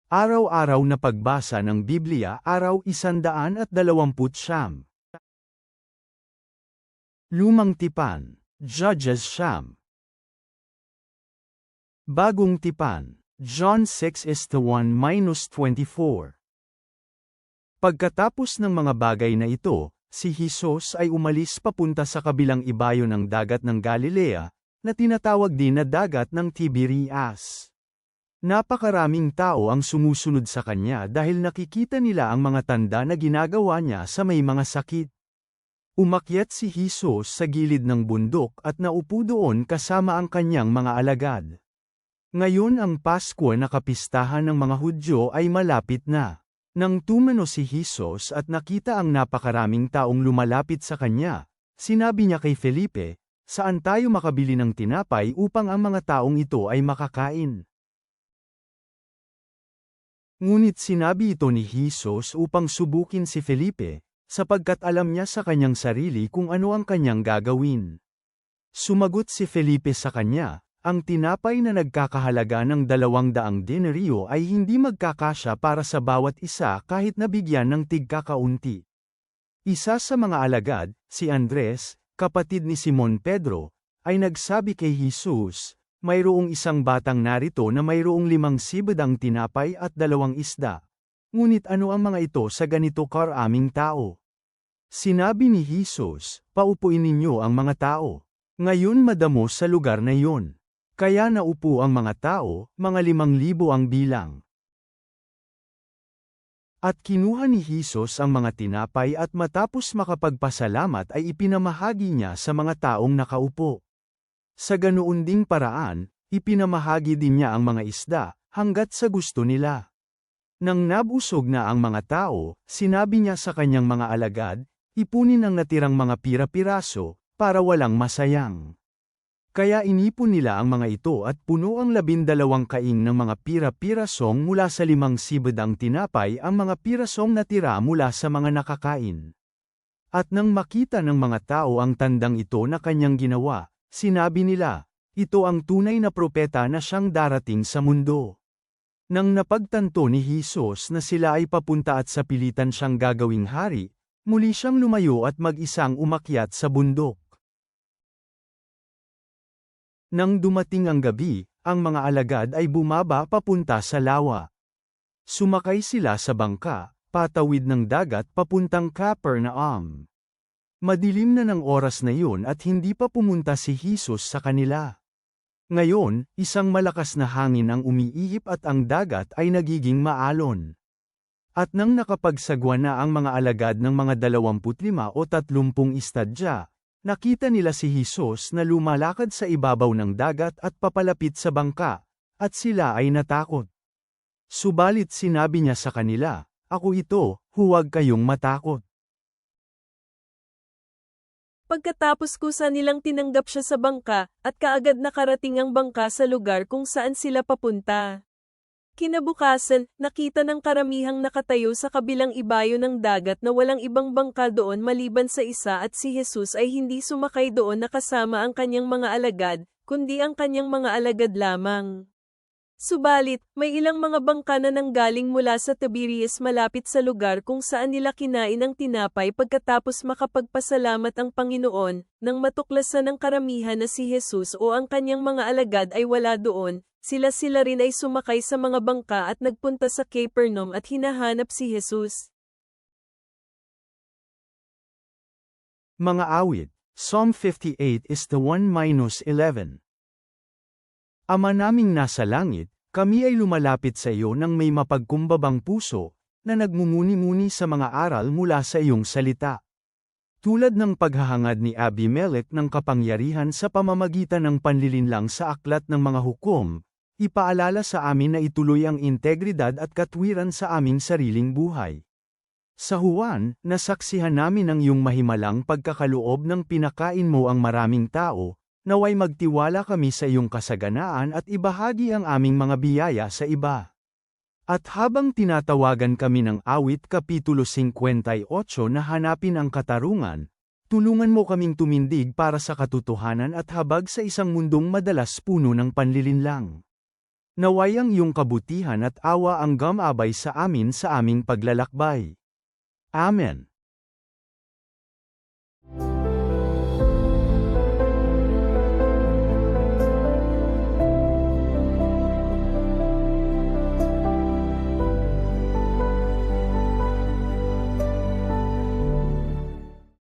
Araw-araw na pagbasa ng Biblia, araw 129. Lumang Tipan, Judges Siyam. Bagong Tipan, John 6:1-24. Pagkatapos ng mga bagay na ito, si Jesus ay umalis papunta sa kabilang ibayo ng dagat ng Galilea, na tinatawag din na dagat ng Tiberias. Napakaraming tao ang sumusunod sa kanya dahil nakikita nila ang mga tanda na ginagawa niya sa may mga sakit. Umakyat si Jesus sa gilid ng bundok at naupo doon kasama ang kanyang mga alagad. Ngayon ang Pasko na kapistahan ng mga Hudyo ay malapit na. Nang tumano si Jesus at nakita ang napakaraming taong lumalapit sa kanya, sinabi niya kay Felipe, "Saan tayo makabili ng tinapay upang ang mga taong ito ay makakain?" Ngunit sinabi ito ni Jesus upang subukin si Felipe, sapagkat alam niya sa kanyang sarili kung ano ang kanyang gagawin. Sumagot si Felipe sa kanya, "Ang tinapay na nagkakahalaga ng 200 denaryo ay hindi magkakasya para sa bawat isa kahit nabigyan ng tigkakaunti." Isa sa mga alagad, si Andres, kapatid ni Simon Pedro, ay nagsabi kay Jesus, "Mayroong isang batang narito na mayroong 5 sibadang tinapay at 2 isda. Ngunit ano ang mga ito sa ganito karaming tao?" Sinabi ni Jesus, "Paupuin ninyo ang mga tao." Ngayon madamo sa lugar na iyon. Kaya naupo ang mga tao, mga 5,000 ang bilang. At kinuha ni Jesus ang mga tinapay at matapos makapagpasalamat ay ipinamahagi niya sa mga taong nakaupo. Sa ganoon ding paraan, ipinamahagi din niya ang mga isda, hanggat sa gusto nila. Nang nabusog na ang mga tao, sinabi niya sa kanyang mga alagad, "Ipunin ang natirang mga pira-piraso, para walang masayang." Kaya inipon nila ang mga ito at puno ang 12 kaing ng mga pira-pirasong mula sa 5 sibadang tinapay ang mga pirasong natira mula sa mga nakakain. At nang makita ng mga tao ang tandang ito na kanyang ginawa, sinabi nila, "Ito ang tunay na propeta na siyang darating sa mundo." Nang napagtanto ni Jesus na sila ay papunta at sa pilitan siyang gagawing hari, muli siyang lumayo at mag-isang umakyat sa bundok. Nang dumating ang gabi, ang mga alagad ay bumaba papunta sa lawa. Sumakay sila sa bangka, patawid ng dagat papuntang Capernaum. Madilim na ng oras na iyon at hindi pa pumunta si Jesus sa kanila. Ngayon, isang malakas na hangin ang umiihip at ang dagat ay nagiging maalon. At nang nakapagsagwa na ang mga alagad ng mga 25 o 30 istadya, nakita nila si Jesus na lumalakad sa ibabaw ng dagat at papalapit sa bangka, at sila ay natakot. Subalit sinabi niya sa kanila, "Ako ito, huwag kayong matakot." Pagkatapos kusa nilang tinanggap siya sa bangka, at kaagad nakarating ang bangka sa lugar kung saan sila papunta. Kinabukasan, nakita ng karamihang nakatayo sa kabilang ibayo ng dagat na walang ibang bangka doon maliban sa isa at si Jesus ay hindi sumakay doon na kasama ang kanyang mga alagad, kundi ang kanyang mga alagad lamang. Subalit, may ilang mga bangka na nanggaling mula sa Tiberias malapit sa lugar kung saan nila kinain ang tinapay pagkatapos makapagpasalamat ang Panginoon, nang matuklasan ng karamihan na si Jesus o ang kanyang mga alagad ay wala doon, sila rin ay sumakay sa mga bangka at nagpunta sa Capernaum at hinahanap si Jesus. Mga awit, Psalm 58:1-11. Ama naming nasa langit, kami ay lumalapit sa iyo nang may mapagkumbabang puso, na nagmumuni-muni sa mga aral mula sa iyong salita. Tulad ng paghahangad ni Abimelech ng kapangyarihan sa pamamagitan ng panlilinlang sa aklat ng mga hukom, ipaalala sa amin na ituloy ang integridad at katwiran sa aming sariling buhay. Sa Juan, nasaksihan namin ang iyong mahimalang pagkakaloob ng pinakain mo ang maraming tao, naway magtiwala kami sa iyong kasaganaan at ibahagi ang aming mga biyaya sa iba. At habang tinatawagan kami ng awit Kapitulo 58 na hanapin ang katarungan, tulungan mo kaming tumindig para sa katotohanan at habag sa isang mundong madalas puno ng panlilinlang. Naway ang iyong kabutihan at awa ang gumabay sa amin sa aming paglalakbay. Amen.